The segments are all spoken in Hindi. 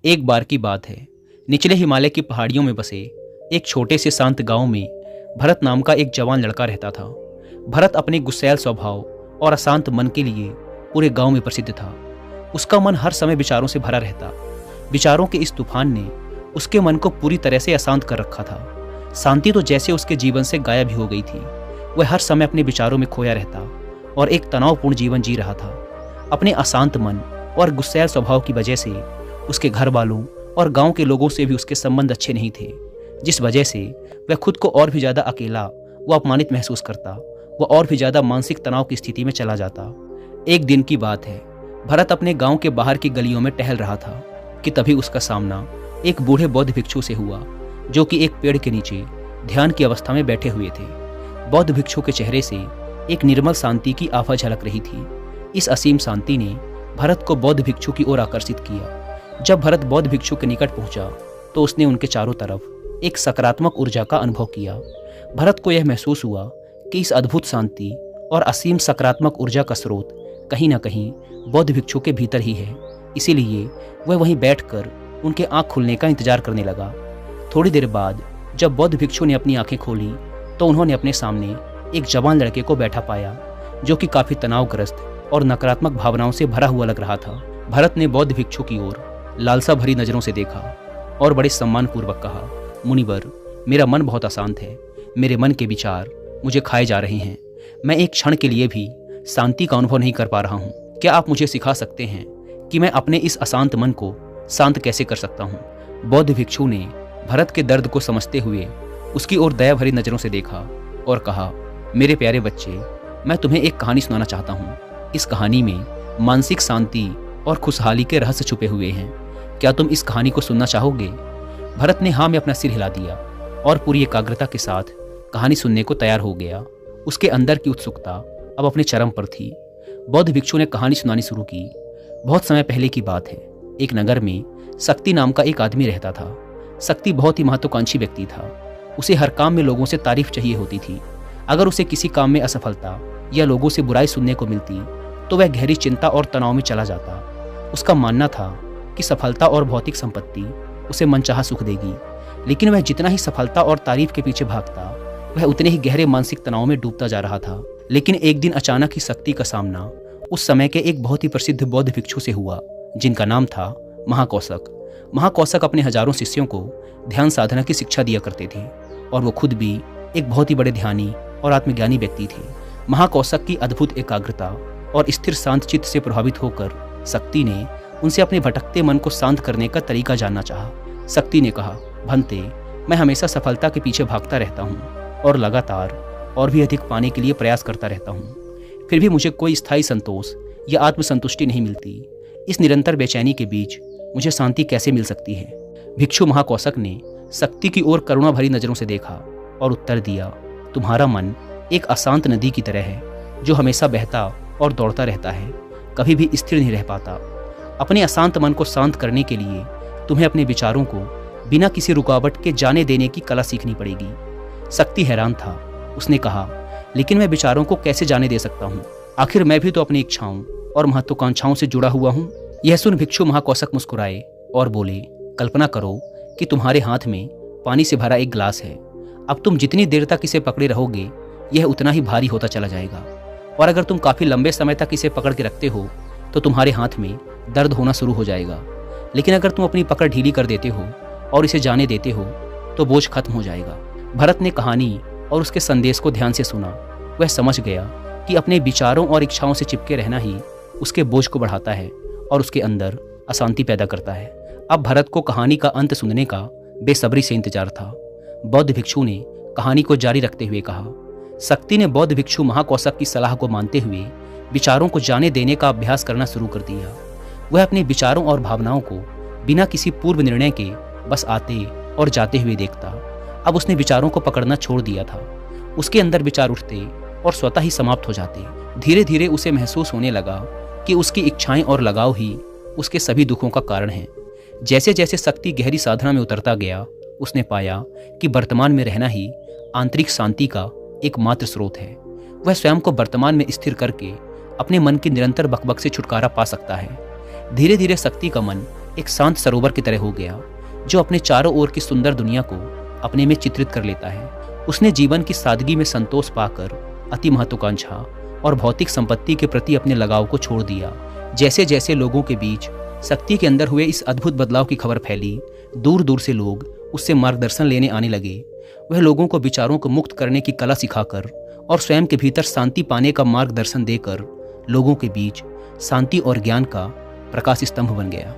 एक बार की बात है, निचले हिमालय की पहाड़ियों में बसे एक छोटे से शांत गांव में भरत नाम का एक जवान लड़का रहता था। भरत अपने गुस्सैल स्वभाव और अशांत मन के लिए पूरे गांव में प्रसिद्ध था। उसका मन हर समय विचारों से भरा रहता। विचारों के इस तूफान ने उसके मन को पूरी तरह से अशांत कर रखा था। शांति तो जैसे उसके जीवन से गायब ही हो गई थी। वह हर समय अपने विचारों में खोया रहता और एक तनावपूर्ण जीवन जी रहा था। अपने अशांत मन और गुस्सैल स्वभाव की वजह से उसके घर वालों और गांव के लोगों से भी उसके संबंध अच्छे नहीं थे, जिस वजह से वह खुद को और भी ज़्यादा अकेला व अपमानित महसूस करता। वह और भी ज़्यादा मानसिक तनाव की स्थिति में चला जाता। एक दिन की बात है, भरत अपने गांव के बाहर की गलियों में टहल रहा था कि तभी उसका सामना एक बूढ़े बौद्ध भिक्षु से हुआ, जो कि एक पेड़ के नीचे ध्यान की अवस्था में बैठे हुए थे। बौद्ध भिक्षु के चेहरे से एक निर्मल शांति की आभा झलक रही थी। इस असीम शांति ने भरत को बौद्ध भिक्षु की ओर आकर्षित किया। जब भरत बौद्ध भिक्षु के निकट पहुंचा तो उसने उनके चारों तरफ एक सकारात्मक ऊर्जा का अनुभव किया। भरत को यह महसूस हुआ कि इस अद्भुत शांति और असीम सकारात्मक ऊर्जा का स्रोत कहीं ना कहीं बौद्ध भिक्षु के भीतर ही है। इसीलिए वह वहीं बैठकर उनके आंख खुलने का इंतजार करने लगा। थोड़ी देर बाद जब बौद्ध भिक्षु ने अपनी आंखें खोली तो उन्होंने अपने सामने एक जवान लड़के को बैठा पाया, जो कि काफी तनावग्रस्त और नकारात्मक भावनाओं से भरा हुआ लग रहा था। भरत ने बौद्ध भिक्षु की ओर लालसा भरी नजरों से देखा और बड़े सम्मानपूर्वक कहा, मुनिवर, मेरा मन बहुत अशांत है। मेरे मन के विचार मुझे खाए जा रहे हैं। मैं एक क्षण के लिए भी शांति का अनुभव नहीं कर पा रहा हूँ। क्या आप मुझे सिखा सकते हैं कि मैं अपने इस अशांत मन को शांत कैसे कर सकता हूँ? बौद्ध भिक्षु ने भरत के दर्द को समझते हुए उसकी ओर दया भरी नजरों से देखा और कहा, मेरे प्यारे बच्चे, मैं तुम्हें एक कहानी सुनाना चाहता हूँ। इस कहानी में मानसिक शांति और खुशहाली के रहस्य छुपे हुए हैं। क्या तुम इस कहानी को सुनना चाहोगे? भरत ने हाँ में अपना सिर हिला दिया और पूरी एकाग्रता के साथ कहानी सुनने को तैयार हो गया। उसके अंदर की उत्सुकता अब अपने चरम पर थी। बौद्ध भिक्षु ने कहानी सुनानी शुरू की। बहुत समय पहले की बात है। एक नगर में शक्ति नाम का एक आदमी रहता था। शक्ति बहुत ही महत्वाकांक्षी व्यक्ति था। उसे हर काम में लोगों से तारीफ चाहिए होती थी। अगर उसे किसी काम में असफलता या लोगों से बुराई सुनने को मिलती तो वह गहरी चिंता और तनाव में चला जाता। उसका मानना था कि सफलता और भौतिक संपत्ति उसे मनचाहा सुख देगी, लेकिन वह जितना ही सफलता और तारीफ के पीछे भागता, वह उतने ही गहरे मानसिक तनाव में डूबता जा रहा था। लेकिन एक दिन अचानक ही शक्ति का सामना उस समय के एक बहुत ही प्रसिद्ध बौद्ध भिक्षु से हुआ, जिनका नाम था महाकौशक। महाकौशक अपने हजारों शिष्यों को ध्यान साधना की शिक्षा दिया करते थे और वो खुद भी एक बहुत ही बड़े ध्यानी और आत्मज्ञानी व्यक्ति थे। महाकौशक की अद्भुत एकाग्रता और स्थिर शांत चित्त से प्रभावित होकर शक्ति ने उनसे अपने भटकते मन को शांत करने का तरीका जानना चाहा। शक्ति ने कहा, भंते, मैं हमेशा सफलता के पीछे भागता रहता हूँ और लगातार और भी अधिक पाने के लिए प्रयास करता रहता हूँ। फिर भी मुझे कोई स्थायी संतोष या आत्मसंतुष्टि नहीं मिलती। इस निरंतर बेचैनी के बीच मुझे शांति कैसे मिल सकती है? भिक्षु महाकौशक ने शक्ति की ओर करुणा भरी नजरों से देखा और उत्तर दिया, तुम्हारा मन एक अशांत नदी की तरह है, जो हमेशा बहता और दौड़ता रहता है, कभी भी स्थिर नहीं रह पाता। अपने अशांत मन को शांत करने के लिए तुम्हें अपने विचारों को बिना किसी रुकावट के जाने देने की कला सीखनी पड़ेगी। शक्ति हैरान था। उसने कहा, लेकिन मैं विचारों को कैसे जाने दे सकता हूँ? आखिर मैं भी तो अपनी इच्छाओं और महत्वाकांक्षाओं से जुड़ा हुआ हूँ। यह सुन भिक्षु महाकौशक मुस्कुराए और बोले, कल्पना करो कि तुम्हारे हाथ में पानी से भरा एक गिलास है। अब तुम जितनी देर तक इसे पकड़े रहोगे, यह उतना ही भारी होता चला जाएगा, और अगर तुम काफी लंबे समय तक इसे पकड़ के रखते हो तो तुम्हारे हाथ में दर्द होना शुरू हो जाएगा। लेकिन अगर तुम अपनी पकड़ ढीली कर देते हो और इसे जाने देते हो तो बोझ खत्म हो जाएगा। भरत ने कहानी और उसके संदेश को ध्यान से सुना। वह समझ गया कि अपने विचारों और इच्छाओं से चिपके रहना ही उसके बोझ को बढ़ाता है और उसके अंदर अशांति पैदा करता है। अब भरत को कहानी का अंत सुनने का बेसब्री से इंतजार था। बौद्ध भिक्षु ने कहानी को जारी रखते हुए कहा, शक्ति ने बौद्ध भिक्षु महाकौशक की सलाह को मानते हुए विचारों को जाने देने का अभ्यास करना शुरू कर दिया। वह अपने विचारों और भावनाओं को बिना किसी पूर्व निर्णय के बस आते और जाते हुए देखता। अब उसने विचारों को पकड़ना छोड़ दिया था। उसके अंदर विचार उठते और स्वतः ही समाप्त हो जाते। धीरे धीरे उसे महसूस होने लगा कि उसकी इच्छाएं और लगाव ही उसके सभी दुखों का कारण है। जैसे जैसे शक्ति गहरी साधना में उतरता गया, उसने पाया कि वर्तमान में रहना ही आंतरिक शांति का एकमात्र स्रोत है। वह स्वयं को वर्तमान में स्थिर करके अपने मन की निरंतर बकबक से छुटकारा पा सकता है। धीरे धीरे शक्ति का मन एक शांत सरोवर की तरह हो गया जो अपने चारों ओर की सुंदर दुनिया को अपने में चित्रित कर लेता है। उसने जीवन की सादगी में संतोष पाकर अति महत्वाकांक्षा और भौतिक संपत्ति के प्रति अपने लगाव को छोड़ दिया। जैसे जैसे लोगों के बीच शक्ति के अंदर हुए इस अद्भुत बदलाव की खबर फैली, दूर दूर से लोग उससे मार्गदर्शन लेने आने लगे। वह लोगों को विचारों को मुक्त करने की कला सिखाकर और स्वयं के भीतर शांति पाने का मार्गदर्शन देकर लोगों के बीच शांति और ज्ञान का प्रकाश स्तंभ बन गया।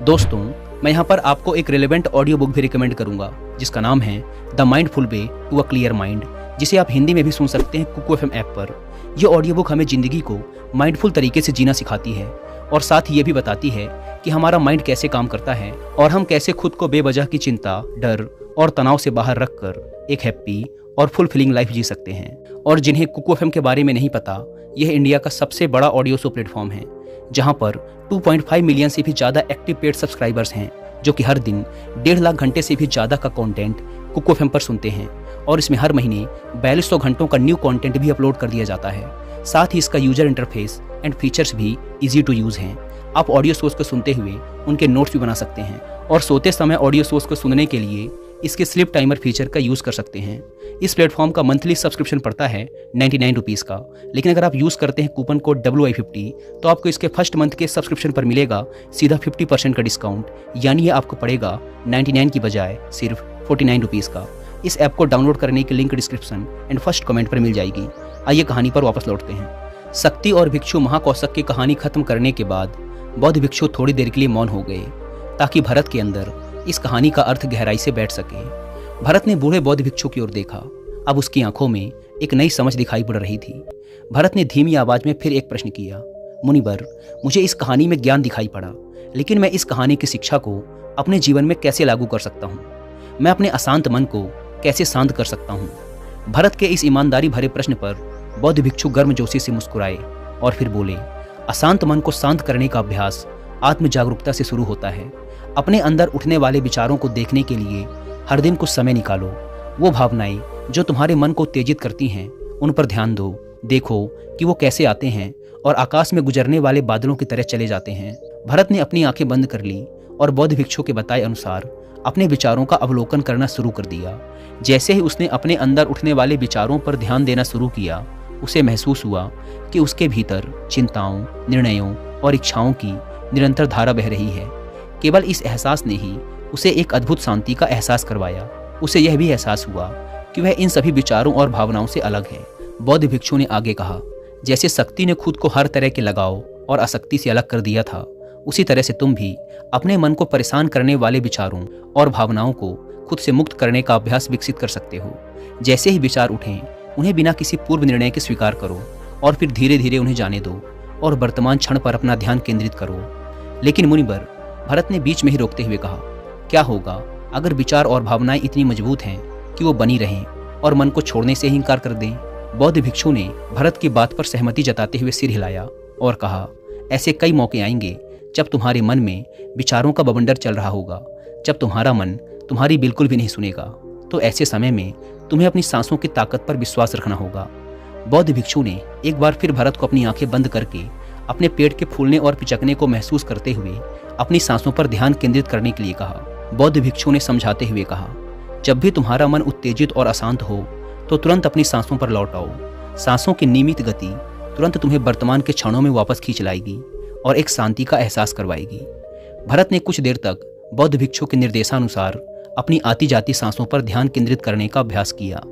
दोस्तों, मैं यहाँ पर आपको एक रिलेवेंट ऑडियो बुक भी रिकमेंड करूंगा जिसका नाम है the mindful way to a clear mind, जिसे आप हिंदी में भी सुन सकते हैं कुकू एफएम ऐप पर। यह ऑडियो बुक हमें जिंदगी को माइंडफुल तरीके से जीना सिखाती है और साथ ही ये भी बताती है कि हमारा माइंड कैसे काम करता है और हम कैसे खुद को बेवजह की चिंता, डर और तनाव से बाहर रखकर एक हैप्पी और फुलफिलिंग लाइफ जी सकते हैं। और जिन्हें कुकू एफएम के बारे में नहीं पता, यह इंडिया का सबसे बड़ा ऑडियो शो प्लेटफॉर्म है जहां पर 2.5 मिलियन से भी ज़्यादा एक्टिव पेड सब्सक्राइबर्स हैं जो कि हर दिन 1.5 लाख घंटे से भी ज़्यादा का कंटेंट कुकू एफएम पर सुनते हैं। और इसमें हर महीने 4200 घंटों का न्यू कंटेंट भी अपलोड कर दिया जाता है। साथ ही इसका यूजर इंटरफेस एंड फीचर्स भी ईजी टू यूज़ हैं। आप ऑडियो सोर्स को सुनते हुए उनके नोट्स भी बना सकते हैं और सोते समय ऑडियो सोर्स को सुनने के लिए इसके स्लिप टाइमर फीचर का यूज़ कर सकते हैं। इस प्लेटफॉर्म का मंथली सब्सक्रिप्शन पड़ता है 99 रुपीज़ का, लेकिन अगर आप यूज़ करते हैं कूपन कोड WI50 तो आपको इसके फर्स्ट मंथ के सब्सक्रिप्शन पर मिलेगा सीधा 50% का डिस्काउंट, यानी ये आपको पड़ेगा 99 की बजाय सिर्फ 49 रुपीज़ का। इस ऐप को डाउनलोड करने की link description and first comment पर मिल जाएगी। आइए कहानी पर वापस लौटते हैं। शक्ति और भिक्षु महाकौशक की कहानी खत्म करने के बाद बौद्ध भिक्षु थोड़ी देर के लिए मौन हो गए ताकि भरत के अंदर इस कहानी का अर्थ गहराई से बैठ सके। भरत ने बूढ़े बौद्ध भिक्षु की ओर देखा। अब उसकी आंखों में एक नई समझ दिखाई पड़ रही थी। भरत ने धीमी आवाज में फिर एक प्रश्न किया, मुनिवर, मुझे इस कहानी में ज्ञान दिखाई पड़ा, लेकिन मैं इस कहानी की शिक्षा को अपने जीवन में कैसे लागू कर सकता हूँ? मैं अपने अशांत मन को कैसे शांत कर सकता हूँ? भरत के इस ईमानदारी भरे प्रश्न पर बौद्ध भिक्षु गर्मजोशी से मुस्कुराए और फिर बोले, अशांत मन को शांत करने का अभ्यास आत्म जागरूकता से शुरू होता है। अपने अंदर उठने वाले विचारों को देखने के लिए हर दिन कुछ समय निकालो। वो भावनाएं जो तुम्हारे मन को उत्तेजित करती हैं उन पर ध्यान दो। देखो कि वो कैसे आते हैं और आकाश में गुजरने वाले बादलों की तरह चले जाते हैं। भरत ने अपनी आंखें बंद कर ली और बौद्ध भिक्षु के बताए अनुसार अपने विचारों का अवलोकन करना शुरू कर दिया। जैसे ही उसने अपने अंदर उठने वाले विचारों पर ध्यान देना शुरू किया, उसे महसूस हुआ कि उसके भीतर चिंताओं, निर्णयों और इच्छाओं की निरंतर धारा बह रही है। केवल इस एहसास ने ही उसे एक अद्भुत शांति का एहसास करवाया। उसे यह भी एहसास हुआ कि वह इन सभी विचारों और भावनाओं से अलग है। बौद्ध भिक्षु ने आगे कहा, जैसे शक्ति ने खुद को हर तरह के लगाव और आसक्ति से अलग कर दिया था, उसी तरह से तुम भी अपने मन को परेशान करने वाले विचारों और भावनाओं को खुद से मुक्त करने का अभ्यास विकसित कर सकते हो। जैसे ही विचार उठें, उन्हें बिना किसी पूर्व निर्णय के स्वीकार करो और फिर धीरे धीरे उन्हें जाने दो और वर्तमान क्षण पर अपना ध्यान केंद्रित करो। लेकिन मुनिवर, भरत ने बीच में ही रोकते हुए कहा, क्या होगा अगर विचार और भावनाएं इतनी मजबूत हैं कि वो बनी रहें और मन को छोड़ने से ही इंकार कर दें? बौद्ध भिक्षु ने भरत की बात पर सहमति जताते हुए सिर हिलाया और कहा, ऐसे कई मौके आएंगे जब तुम्हारे मन में विचारों का बवंडर चल रहा होगा, जब तुम्हारा मन तुम्हारी बिल्कुल भी नहीं सुनेगा। तो ऐसे समय में तुम्हें अपनी सांसों की ताकत पर विश्वास रखना होगा। बौद्ध भिक्षु ने एक बार फिर भरत को अपनी आंखें बंद करके अपने पेट के फूलने और पिचकने को महसूस करते हुए अपनी सांसों पर ध्यान केंद्रित करने के लिए कहा। बौद्ध भिक्षु ने समझाते हुए कहा, जब भी तुम्हारा मन उत्तेजित और अशांत हो तो तुरंत अपनी सांसों पर लौट आओ। सांसों की नियमित गति तुरंत तुम्हें वर्तमान के क्षणों में वापस खींच लाएगी और एक शांति का एहसास करवाएगी। भरत ने कुछ देर तक बौद्ध भिक्षु के निर्देशानुसार अपनी आती जाती सांसों पर ध्यान केंद्रित करने का अभ्यास किया।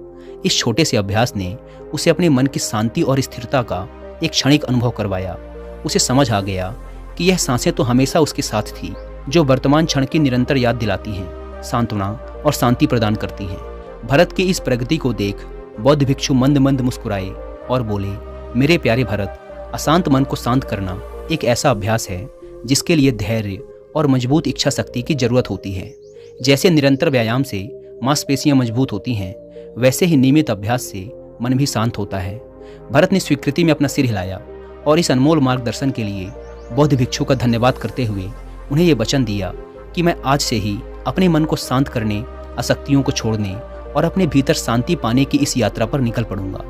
इस छोटे से अभ्यास ने उसे अपने मन की शांति और स्थिरता का एक क्षणिक अनुभव करवाया। उसे समझ आ गया कि यह सांसें तो हमेशा उसके साथ थी, जो वर्तमान क्षण की निरंतर याद दिलाती हैं, सांत्वना और शांति प्रदान करती हैं। भरत की इस प्रगति को देख बौद्ध भिक्षु मंद मंद मुस्कुराए और बोले, मेरे प्यारे भरत, अशांत मन को शांत करना एक ऐसा अभ्यास है जिसके लिए धैर्य और मजबूत इच्छा शक्ति की जरूरत होती है। जैसे निरंतर व्यायाम से मांसपेशियां मजबूत होती हैं, वैसे ही नियमित अभ्यास से मन भी शांत होता है। भरत ने स्वीकृति में अपना सिर हिलाया और इस अनमोल मार्गदर्शन के लिए बौद्ध भिक्षु का धन्यवाद करते हुए उन्हें यह वचन दिया कि मैं आज से ही अपने मन को शांत करने, आसक्तियों को छोड़ने और अपने भीतर शांति पाने की इस यात्रा पर निकल पड़ूंगा।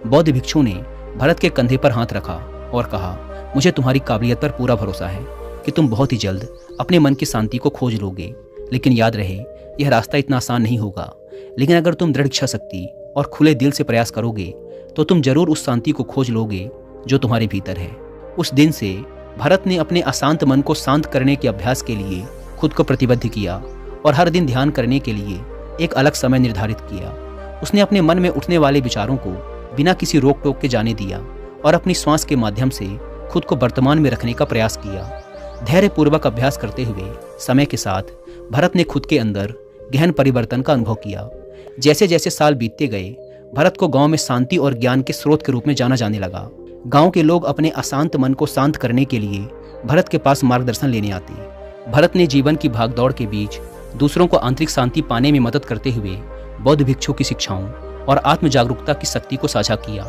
बौद्ध भिक्षु ने भरत के कंधे पर हाथ रखा और कहा, मुझे तुम्हारी काबिलियत पर पूरा भरोसा है। कि तुम बहुत ही जल्द अपने मन की शांति को खोज लोगे। लेकिन याद रहे, यह रास्ता इतना आसान नहीं होगा, लेकिन अगर तुम दृढ़ इच्छा शक्ति और खुले दिल से प्रयास करोगे तो तुम जरूर उस शांति को खोज लोगे जो तुम्हारे भीतर है। उस दिन से भरत ने अपने अशांत मन को शांत करने के अभ्यास के लिए खुद को प्रतिबद्ध किया और हर दिन ध्यान करने के लिए एक अलग समय निर्धारित किया। उसने अपने मन में उठने वाले विचारों को बिना किसी रोक टोक के जाने दिया और अपनी श्वास के माध्यम से खुद को वर्तमान में रखने का प्रयास किया। धैर्यपूर्वक अभ्यास करते हुए समय के साथ भरत ने खुद के अंदर गहन परिवर्तन का अनुभव किया। जैसे जैसे साल बीतते गए, भरत को गांव में शांति और ज्ञान के स्रोत के रूप में जाना जाने लगा। गांव के लोग अपने अशांत मन को शांत करने के लिए भरत के पास मार्गदर्शन लेने आते। भरत ने जीवन की भागदौड़ के बीच दूसरों को आंतरिक शांति पाने में मदद करते हुए बौद्ध भिक्षुओं की शिक्षाओं और आत्म जागरूकता की शक्ति को साझा किया।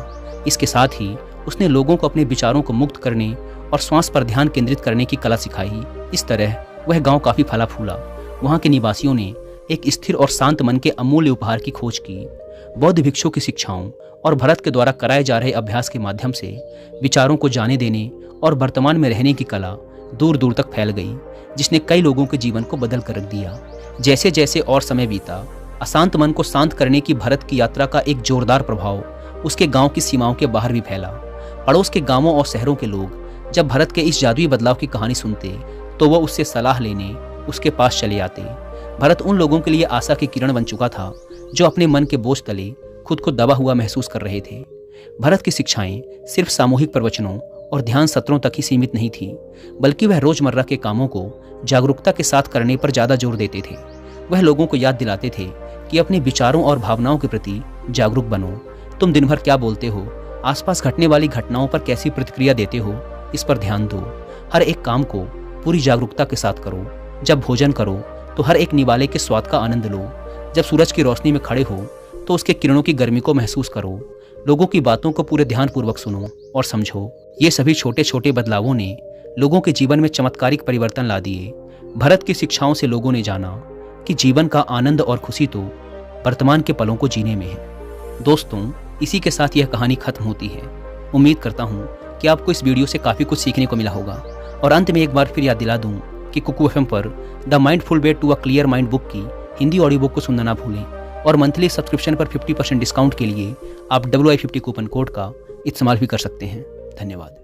इसके साथ ही उसने लोगों को अपने विचारों को मुक्त करने और श्वास पर ध्यान केंद्रित करने की कला सिखाई। इस तरह वह गांव काफी फला फूला। वहां के निवासियों ने एक स्थिर और शांत मन के अमूल्य उपहार की खोज की। बौद्ध भिक्षुओं की शिक्षाओं और भरत के द्वारा कराए जा रहे अभ्यास के माध्यम से विचारों को जाने देने और वर्तमान में रहने की कला दूर दूर तक फैल गई, जिसने कई लोगों के जीवन को बदल कर रख दिया। जैसे जैसे और समय बीता, अशांत मन को शांत करने की भरत की यात्रा का एक जोरदार प्रभाव उसके गांव की सीमाओं के बाहर भी फैला। पड़ोस के गांवों और शहरों के लोग जब भरत के इस जादुई बदलाव की कहानी सुनते तो वह उससे सलाह लेने उसके पास चले आते। भरत उन लोगों के लिए आशा की किरण बन चुका था जो अपने मन के बोझ तले खुद को दबा हुआ महसूस कर रहे थे। भरत की शिक्षाएं सिर्फ सामूहिक प्रवचनों और ध्यान सत्रों तक ही सीमित नहीं थी, बल्कि वह रोजमर्रा के कामों को जागरूकता के साथ करने पर ज्यादा जोर देते थे। वह लोगों को याद दिलाते थे कि अपने विचारों और भावनाओं के प्रति जागरूक बनो। तुम दिन भर क्या बोलते हो, आसपास घटने वाली घटनाओं पर कैसी प्रतिक्रिया देते हो, इस पर ध्यान दो। हर एक काम को पूरी जागरूकता के साथ करो। जब भोजन करो तो हर एक निवाले के स्वाद का आनंद लो। जब सूरज की रोशनी में खड़े हो तो उसके किरणों की गर्मी को महसूस करो। लोगों की बातों को पूरे ध्यानपूर्वक सुनो और समझो। ये सभी छोटे छोटे बदलावों ने लोगों के जीवन में चमत्कारिक परिवर्तन ला दिए। भरत की शिक्षाओं से लोगों ने जाना कि जीवन का आनंद और खुशी तो वर्तमान के पलों को जीने में है। दोस्तों, इसी के साथ यह कहानी खत्म होती है। उम्मीद करता हूँ कि आपको इस वीडियो से काफ़ी कुछ सीखने को मिला होगा। और अंत में एक बार फिर याद दिला दूँ कि कुकू FM पर the mindful way to a clear mind book की हिंदी ऑडियो बुक को सुनना ना भूलें। और मंथली सब्सक्रिप्शन पर 50% डिस्काउंट के लिए आप WI50 कूपन कोड का इस्तेमाल भी कर सकते हैं। धन्यवाद।